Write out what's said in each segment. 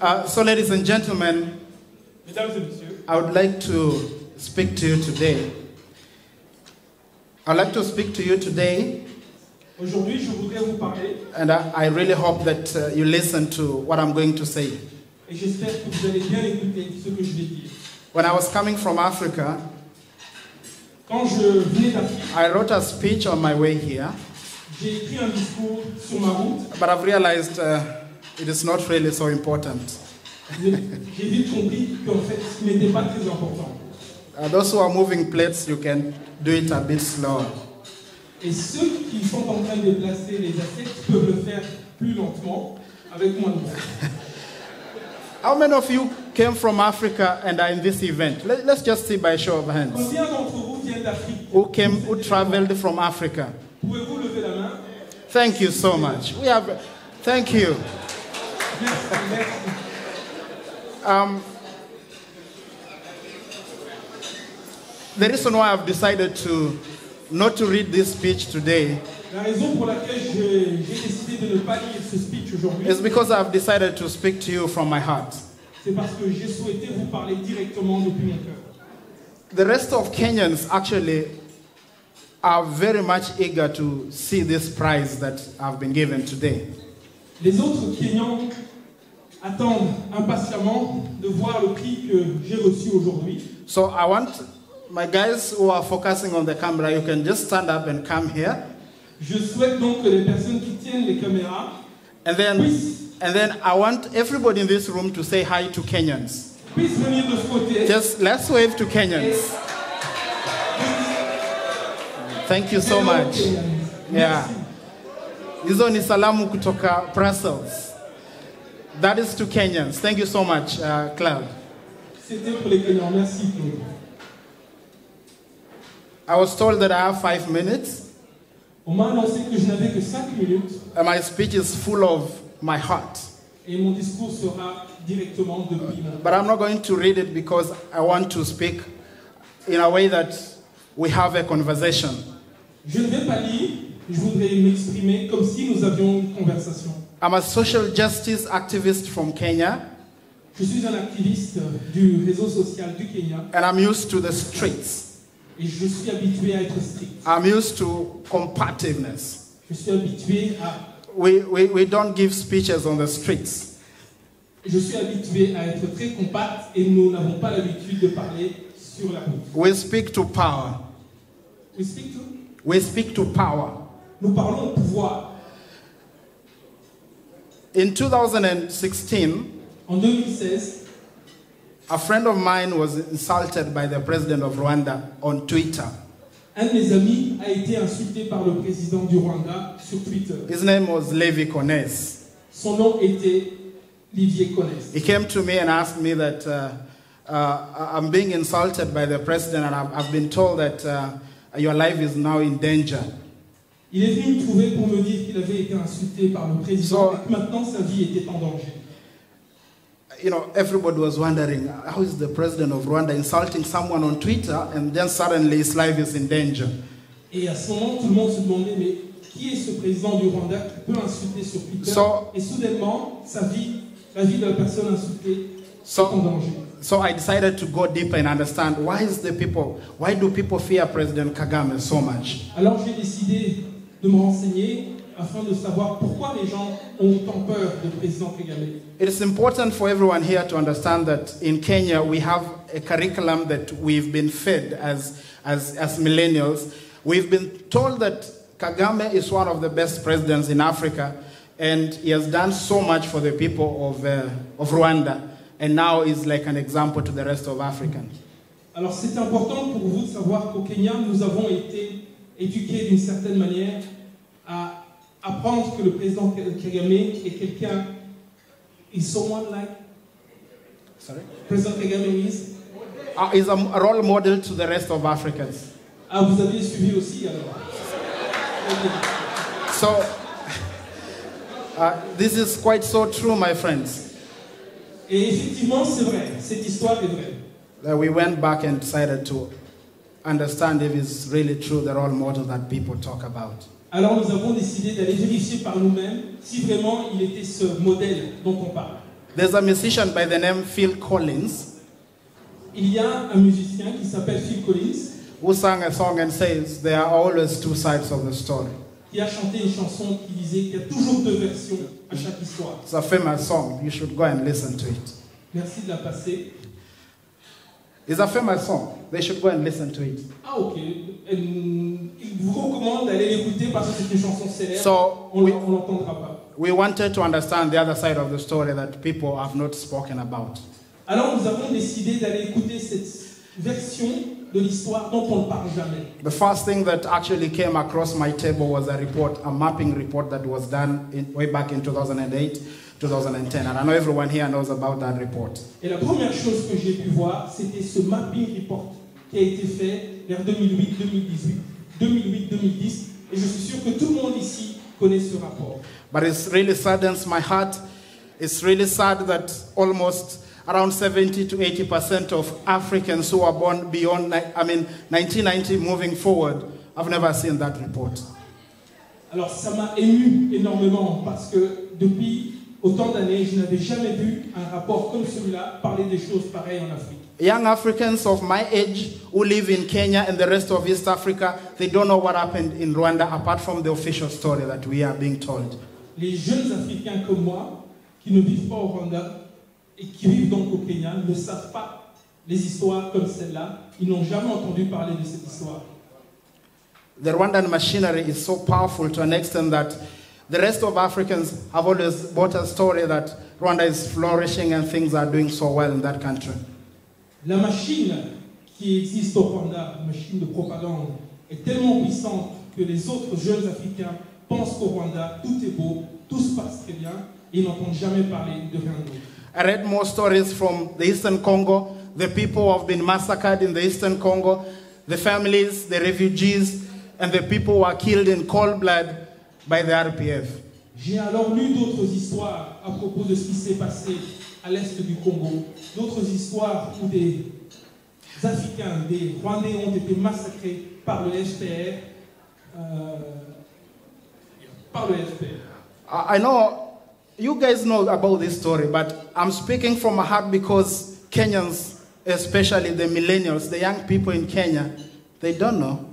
So, ladies and gentlemen, Mesdames et messieurs, I would like to speak to you today. I'd like to speak to you today, aujourd'hui, je voudrais vous parler and I really hope that you listen to what I'm going to say. et j'espère que vous allez bien écouter ce que je vais dire. When I was coming from Africa, Quand je venais d'Afrique, I wrote a speech on my way here, j'ai écrit un discours sur ma route. but I've realized it is not really so important. J'ai vite compris qu'en fait, ce n'était pas très important. Those who are moving plates, you can do it a bit slower. Et ceux qui sont en train de déplacer les assiettes peuvent le faire plus lentement, avec moins de bruit. How many of you came from Africa and are in this event? Let's just see by show of hands. Combien d'entre vous viennent d'Afrique? Who traveled from Africa? Pouvez-vous lever la main? Thank you so much. Thank you. Merci, merci. The reason why I've decided not to read this speech today La raison pour laquelle j'ai décidé de ne pas lire ce speech aujourd'hui, is because I've decided to speak to you from my heart. c'est parce que j'ai souhaité vous parler directement depuis mon cœur. The rest of Kenyans actually are very much eager to see this prize that I've been given today. Les autres Kenyans attendent impatiemment de voir le prix que j'ai reçu aujourd'hui. So I want my guys who are focusing on the camera, you can just stand up and come here. Je souhaite donc que les personnes qui tiennent les caméras And then I want everybody in this room to say hi to Kenyans. puissent venir de ce côté. Just let's wave to Kenyans. Thank you so much. Yeah. Hizo ni salamu kutoka Brussels. That is to Kenyans. Thank you so much, Cloud. C'était pour les Kenyans. Merci Claude. I was told that I have 5 minutes. On m'a annoncé que je n'avais que 5 minutes And my speech is full of my heart. et mon discours sera directement depuis mon cœur. But I'm not going to read it because I want to speak in a way that we have a conversation. Je ne vais pas lire, je voudrais m'exprimer comme si nous avions une conversation. I'm a social justice activist from Kenya, Je suis un activiste du réseau social du Kenya and I'm used to the streets. et je suis habitué à être strict. I'm used to combativeness. Je suis habitué à... We don't give speeches on the streets. Je suis habitué à être très compact et nous n'avons pas l'habitude de parler sur la route. We speak to power. We speak to? We speak to power. Nous parlons au pouvoir. In 2016, En 2016, a friend of mine was insulted by the president of Rwanda on Twitter. un de mes amis a été insulté par le président du Rwanda sur Twitter. His name was Levi Konez. Son nom était Olivier Konez. He came to me and asked me that I'm being insulted by the president and I've been told that your life is now in danger. Il est venu me trouver pour me dire qu'il avait été insulté par le président et que maintenant sa vie était en danger. You know, everybody was wondering, how is the president of Rwanda insulting someone on Twitter and then suddenly his life is in danger? Et à ce moment, tout le monde se demandait, mais qui est ce président du Rwanda qui peut insulter sur Twitter? Et soudainement, sa vie, la vie de la personne insultée est en danger. So I decided to go deeper and understand why do people fear President Kagame so much? Alors j'ai décidé de me renseigner afin de savoir pourquoi les gens ont tant peur du président Kagame. It is important for everyone here to understand that in Kenya we have a curriculum that we've been fed as millennials. We've been told that Kagame is one of the best presidents in Africa and he has done so much for the people of Rwanda and now is like an example to the rest of Africans. Alors c'est important pour vous de savoir qu'au Kenya, nous avons été éduqués d'une certaine manière à apprendre que le président Kagame est quelqu'un, is someone like? Sorry? President Kagame is? Is a role model to the rest of Africans. Ah, vous avez suivi aussi alors. So, this is quite so true, my friends. Et effectivement, c'est vrai, cette histoire est vraie. We went back and decided to understand if it's really true, the role model that people talk about. Alors nous avons décidé d'aller vérifier par nous-mêmes si vraiment il était ce modèle dont on parle. There's a musician by the name Phil Collins Il y a un musicien qui s'appelle Phil Collins who sang a song and says there are always two sides of the story. qui a chanté une chanson qui disait qu'il y a toujours deux versions à chaque histoire. It's a famous song. You should go and listen to it. Merci de la passer. It's a famous song. They should go and listen to it. Ah ok. Il vous recommande d'aller l'écouter parce que c'est une chanson célèbre. So On l'entendra pas. we wanted to understand the other side of the story that people have not spoken about. Alors nous avons décidé d'aller écouter cette version de l'histoire dont on ne parle jamais. The first thing that actually came across my table was a report, a mapping report that was done way back in 2008, 2010. And I know everyone here knows about that report. Et la première chose que j'ai pu voir, c'était ce mapping report qui a été fait vers 2008-2018, 2008-2010. Et je suis sûr que tout le monde ici connaît ce rapport. But it really saddens my heart. It's really sad that almost around 70 to 80% of Africans who are born beyond, 1990 moving forward, I've never seen that report. Alors ça m'a ému énormément parce que depuis autant d'années, je n'avais jamais vu un rapport comme celui-là parler des choses pareilles en Afrique. Young Africans of my age who live in Kenya and the rest of East Africa, they don't know what happened in Rwanda apart from the official story that we are being told. Les jeunes Africains comme moi, qui ne vivent pas au Rwanda et qui vivent donc au Kenya, ne savent pas les histoires comme celle-là. Ils n'ont jamais entendu parler de cette histoire. The Rwandan machinery is so powerful to an extent that the rest of Africans have always bought a story that Rwanda is flourishing and things are doing so well in that country. La machine qui existe au Rwanda, la machine de propagande, est tellement puissante que les autres jeunes Africains pensent qu'au Rwanda, tout est beau, tout se passe très bien, et ils n'entendent jamais parler de rien d'autre. I read more stories from the Eastern Congo. The people who have been massacred in the Eastern Congo, the families, the refugees, and the people who are killed in cold blood by the RPF. J'ai alors lu d'autres histoires à propos de ce qui s'est passé à l'est du Congo, d'autres histoires où des Africains, des Rwandais ont été massacrés par le FPR. I know you guys know about this story, but I'm speaking from my heart because Kenyans, especially the millennials, the young people in Kenya, they don't know.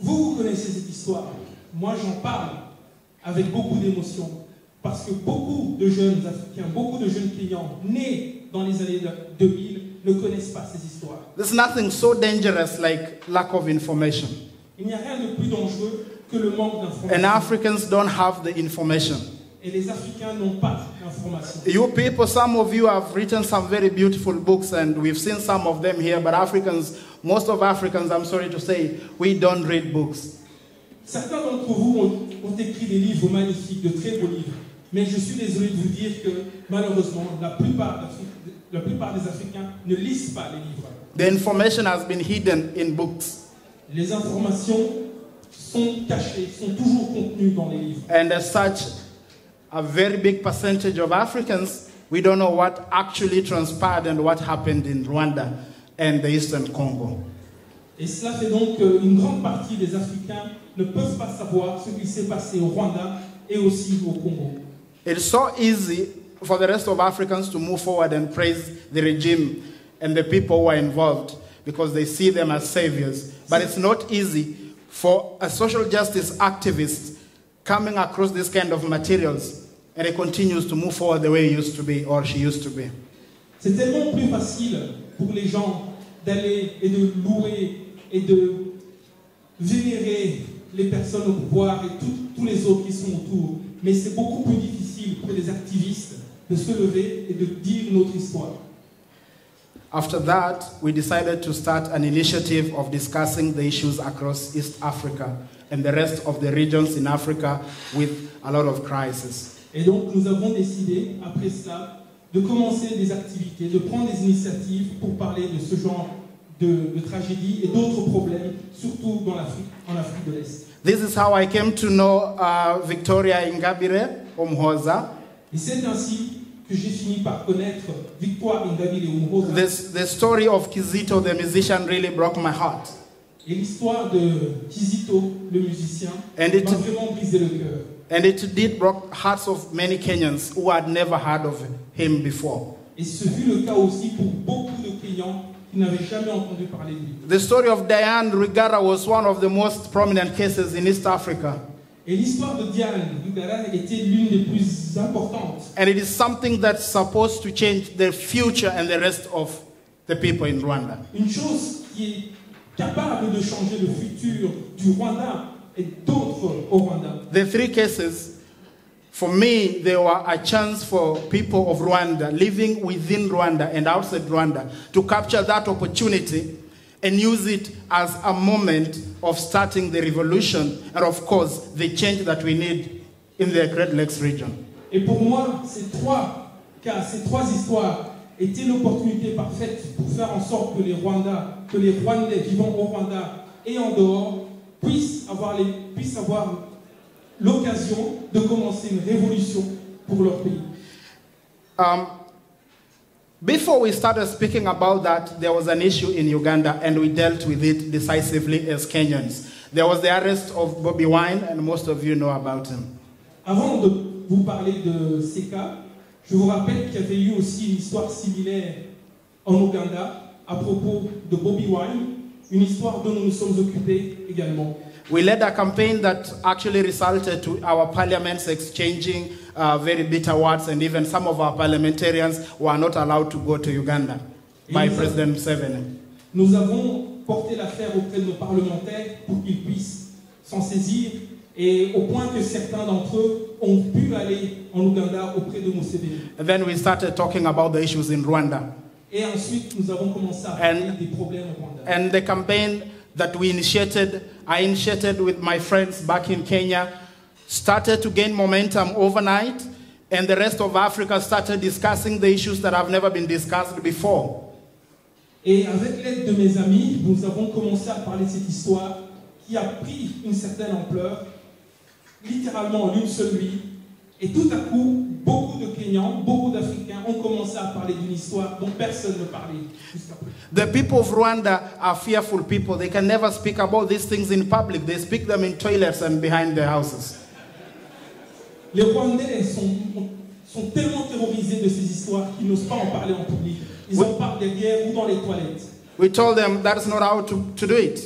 Vous connaissez cette histoire. Moi, j'en parle avec beaucoup d'émotion parce que beaucoup de jeunes Africains, beaucoup de jeunes Kenyans nés dans les années 2000 ne connaissent pas ces histoires. There's nothing so dangerous like lack of information. Il n'y a rien de plus dangereux que le manque d'information. And Africans don't have the information. Et les Africains n'ont pas d'information. You people, some of you have written some very beautiful books and we've seen some of them here, but Africans, most of Africans, I'm sorry to say, we don't read books. Certains d'entre vous ont écrit des livres magnifiques, de très beaux livres. Mais je suis désolé de vous dire que malheureusement, la plupart des Africains ne lisent pas les livres. The information has been hidden in books. Les informations sont cachées, sont toujours contenues dans les livres. And as such, a very big percentage of Africans, we don't know what actually transpired and what happened in Rwanda and the Eastern Congo. Et cela fait donc qu'une grande partie des Africains ne peuvent pas savoir ce qui s'est passé au Rwanda et aussi au Congo. It's so easy for the rest of Africans to move forward and praise the regime and the people who are involved because they see them as saviors. But it's not easy for a social justice activist coming across this kind of materials and he continues to move forward the way he used to be or she used to be. C'est tellement plus facile pour les gens d'aller et de louer et de vénérer les personnes au pouvoir et tous les autres qui sont autour. Mais c'est beaucoup plus difficile pour les activistes de se lever et de dire notre histoire. After that, we decided to start an initiative of discussing the issues across East Africa and the rest of the regions in Africa with a lot of crisis. Et donc nous avons décidé, après cela, de commencer des activités, de prendre des initiatives pour parler de ce genre de tragédie et d'autres problèmes, surtout en Afrique de l'Est. This is how I came to know Victoire Ingabire Umuhoza. Et c'est ainsi que j'ai fini par connaître Victoire Ingabire Umuhoza. The story of Kizito, the musician, really broke my heart. Et l'histoire de Kizito, le musicien, And m'a vraiment brisé le cœur. And it did break hearts of many Kenyans who had never heard of him before. Et ce fut le cas aussi pour beaucoup de Kenyans qui n'avaient jamais entendu parler de lui. The story of Diane Rwigara was one of the most prominent cases in East Africa. Et l'histoire de Diane Rwigara était l'une des plus importantes. And it is something that's supposed to change the future and the rest of the people in Rwanda. Une chose qui est capable de changer le futur du Rwanda et d'autres au Rwanda. The three cases, for me, they were a chance for people of Rwanda, living within Rwanda and outside Rwanda, to capture that opportunity and use it as a moment of starting the revolution and, of course, the change that we need in the Great Lakes region. Et pour moi, ces trois cas, ces trois histoires étaient l'opportunité parfaite pour faire en sorte que les Rwandais vivant au Rwanda et en dehors puissent avoir l'occasion de commencer une révolution pour leur pays. Before we started speaking about that, there was an issue in Uganda, and we dealt with it decisively as Kenyans. There was the arrest of Bobi Wine, and most of you know about him. Avant de vous parler de ces cas, je vous rappelle qu'il y avait eu aussi une histoire similaire en Ouganda à propos de Bobi Wine, une histoire dont nous nous sommes occupés également. We led a campaign that actually resulted to our parliaments exchanging very bitter words, and even some of our parliamentarians were not allowed to go to Uganda by President Museveni. Nous avons porté l'affaire auprès de nos parlementaires pour qu'ils puissent s'en saisir, et au point que certains d'entre eux ont pu aller en Ouganda auprès de Museveni. And then we started talking about the issues in Rwanda. Et ensuite, nous avons commencé à parler des problèmes au Rwanda. And the campaign that I initiated with my friends back in Kenya, started to gain momentum overnight, and the rest of Africa started discussing the issues that have never been discussed before. Et avec l'aide de mes amis, nous avons commencé à parler de cette histoire qui a pris une certaine ampleur, littéralement en une seule nuit. Et tout à coup, beaucoup de Kenyans, beaucoup d'Africains ont commencé à parler d'une histoire dont personne ne parlait jusqu'à présent. The people of Rwanda are fearful people. They can never speak about these things in public. They speak them in toilets and behind their houses. Les Rwandais sont tellement terrorisés de ces histoires qu'ils n'osent pas en parler en public. Ils en parlent derrière ou dans les toilettes. We told them that's not how to do it.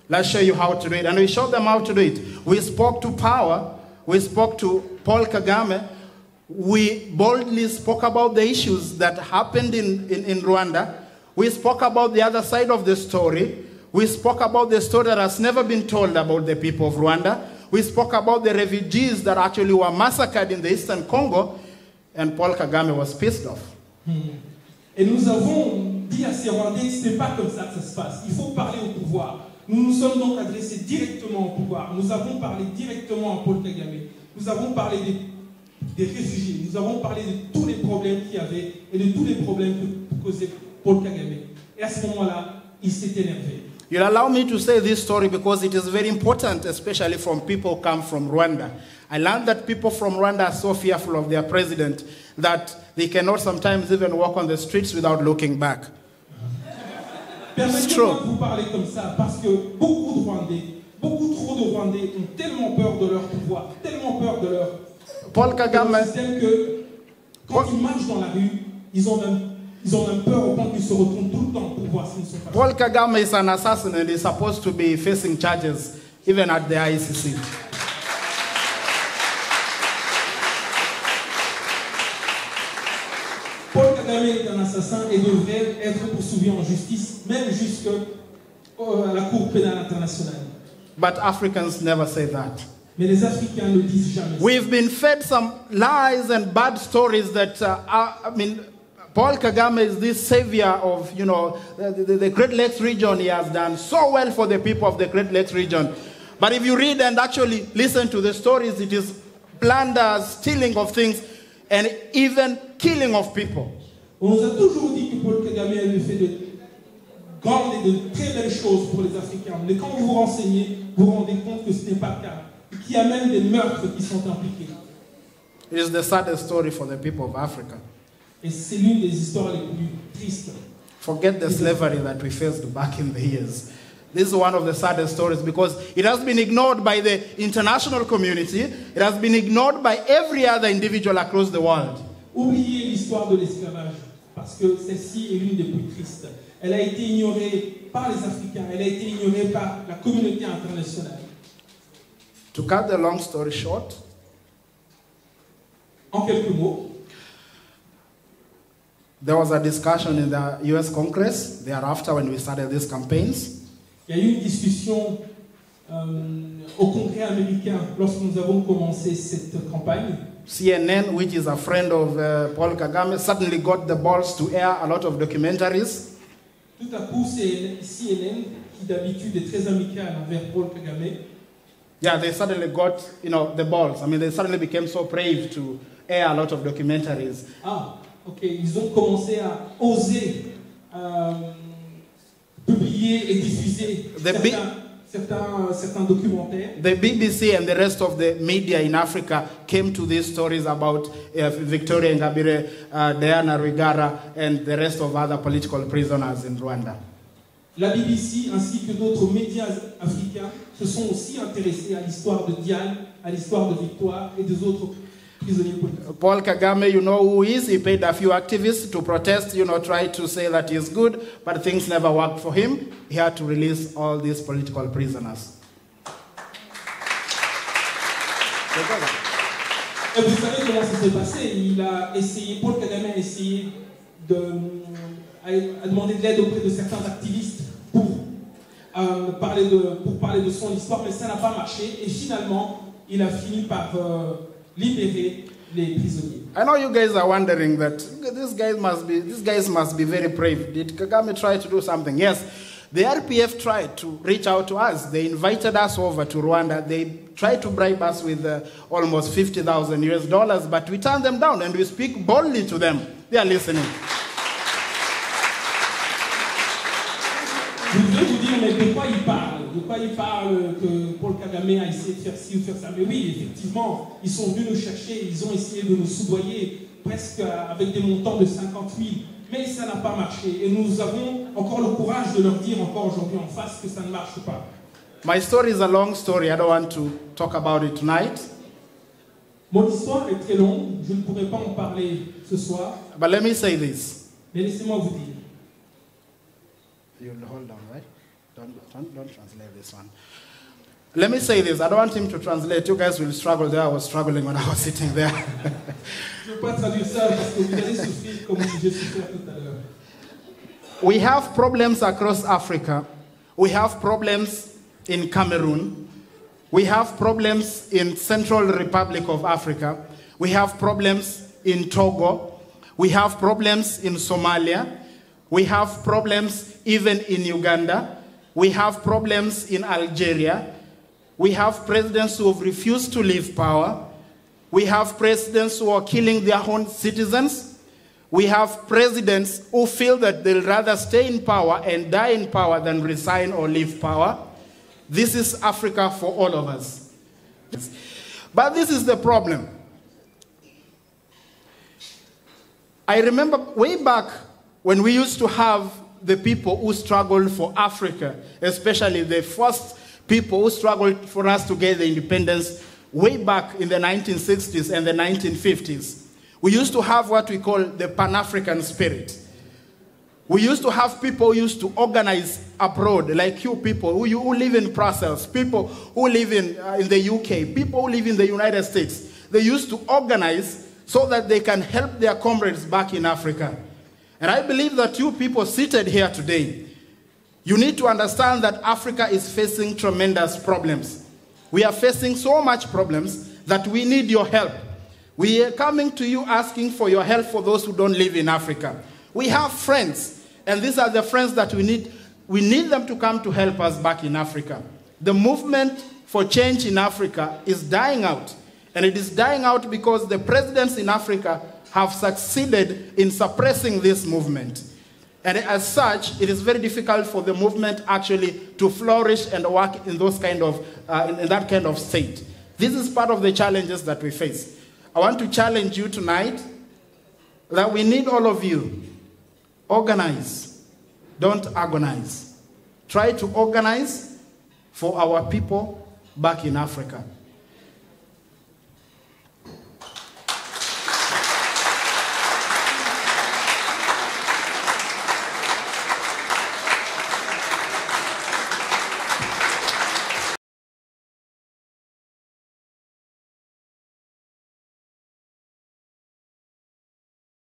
Let's show you how to do it. And we showed them how to do it. We spoke to power. We spoke to Paul Kagame. We boldly spoke about the issues that happened in Rwanda. We spoke about the other side of the story. We spoke about the story that has never been told about the people of Rwanda. We spoke about the refugees that actually were massacred in the Eastern Congo. And Paul Kagame was pissed off. Et nous avons dit à ces Rwandais que ce n'est pas comme ça que ça se passe. Il faut parler au pouvoir. Nous nous sommes donc adressés directement au pouvoir. Nous avons parlé directement à Paul Kagame. Nous avons parlé des réfugiés. Nous avons parlé de tous les problèmes qu'il y avait et de tous les problèmes que causait Paul Kagame. Et à ce moment-là, il s'est énervé. You'll allow me to say this story because it is very important, especially from people who come from Rwanda. I learned that people from Rwanda are so fearful of their president that they cannot sometimes even walk on the streets without looking back. Permettez-moi de vous parler comme ça parce que beaucoup de Rwandais, beaucoup trop de Rwandais ont tellement peur de leur pouvoir, tellement peur de leur système que quand ils marchent dans la rue, ils ont même peur au point qu'ils se retournent tout le temps pour voir s'ils ne sont pas. Paul Kagame is an assassin and is supposed to be facing charges even at the ICC. Paul Kagame est un assassin et devrait être poursuivi en justice, même jusqu'à la Cour pénale internationale. But Africans never say that. Mais les Africains ne disent jamais ça. We've been fed some lies and bad stories that, Paul Kagame is this savior of, the Great Lakes region. He has done so well for the people of the Great Lakes region. But if you read and actually listen to the stories, it is plunder, stealing of things, and even killing of people. On nous a toujours dit que Paul Kagame avait fait de grandes et de très belles choses pour les Africains. Mais quand vous vous renseignez, vous vous rendez compte que ce n'est pas le cas. Qu'il y a même des meurtres qui sont impliqués. It is the saddest story for the people of Africa. Et c'est l'une des histoires les plus tristes. Forget the slavery that we faced back in the years. This is one of the saddest stories because it has been ignored by the international community. It has been ignored by every other individual across the world. Oubliez l'histoire de l'esclavage parce que celle-ci est l'une des plus tristes. Elle a été ignorée par les Africains, elle a été ignorée par la communauté internationale. To cut the long story short, en quelques mots, there was a discussion in the US Congress thereafter when we started these campaigns. Il y a eu une discussion au Congrès américain lorsque nous avons commencé cette campagne. CNN, which is a friend of Paul Kagame, suddenly got the balls to air a lot of documentaries. Tout à coup, c'est CNN, qui d'habitude est très amical envers Paul Kagame. Yeah, they suddenly got, the balls. I mean, they suddenly became so brave to air a lot of documentaries. Ah, ok. Ils ont commencé à oser publier et diffuser certains documentaires. The BBC and the rest of the media in Africa came to these stories about Victoire Ingabire, Diane Shima Rwigara, and the rest of other political prisoners in Rwanda. La BBC ainsi que d'autres médias africains se sont aussi intéressés à l'histoire de Diane, à l'histoire de Victoire et des autres prisonniers politiques. Paul Kagame, you know who he is. He paid a few activists to protest, try to say that he's good, but things never worked for him. He had to release all these political prisoners. Et vous savez comment ça s'est passé? Paul Kagame a essayé a demandé de l'aide auprès de certains activistes pour parler de son histoire, mais ça n'a pas marché. Et finalement, il a fini par libérer les prisonniers. I know you guys are wondering that these guys must be very brave. Did Kagame try to do something? Yes, the RPF tried to reach out to us. They invited us over to Rwanda. They tried to bribe us with almost $50,000, but we turned them down and we speak boldly to them. They are listening. Je voudrais vous dire, mais de quoi il parle? De quoi il parle que Paul Kagame a essayé de faire ci ou faire ça? Mais oui, effectivement, ils sont venus nous chercher, ils ont essayé de nous soudoyer presque avec des montants de 50 000. Mais ça n'a pas marché. Et nous avons encore le courage de leur dire encore aujourd'hui en face que ça ne marche pas. My story is a long story. I don't want to talk about it tonight. Mon histoire est très longue. Je ne pourrai pas en parler ce soir. But let me say this. Mais laissez-moi vous dire. You'll hold on, right? Don't translate this one. Let me say this. I don't want him to translate. You guys will struggle there. I was struggling when I was sitting there. Je ne veux pas traduire ça parce que vous allez souffrir comme j'ai souffert tout à l'heure. We have problems across Africa. We have problems in Cameroon. We have problems in Central Republic of Africa. We have problems in Togo. We have problems in Somalia. We have problems even in Uganda. We have problems in Algeria. We have presidents who have refused to leave power. We have presidents who are killing their own citizens. We have presidents who feel that they'll rather stay in power and die in power than resign or leave power. This is Africa for all of us. But this is the problem. I remember way back when we used to have the people who struggled for Africa, especially the first people who struggled for us to get the independence way back in the 1960s and the 1950s. We used to have what we call the Pan-African spirit. We used to have people who used to organize abroad, like you people who live in Brussels, people who live in the UK, people who live in the United States. They used to organize so that they can help their comrades back in Africa. And I believe that you people seated here today, you need to understand that Africa is facing tremendous problems. We are facing so much problems that we need your help. We are coming to you asking for your help for those who don't live in Africa. We have friends, and these are the friends that we need. We need them to come to help us back in Africa. The movement for change in Africa is dying out. And it is dying out because the presidents in Africa have succeeded in suppressing this movement. And as such, it is very difficult for the movement actually to flourish and work in those kind of, in that kind of state. This is part of the challenges that we face. I want to challenge you tonight that we need all of you. Organize. Don't agonize. try to organize for our people back in Africa.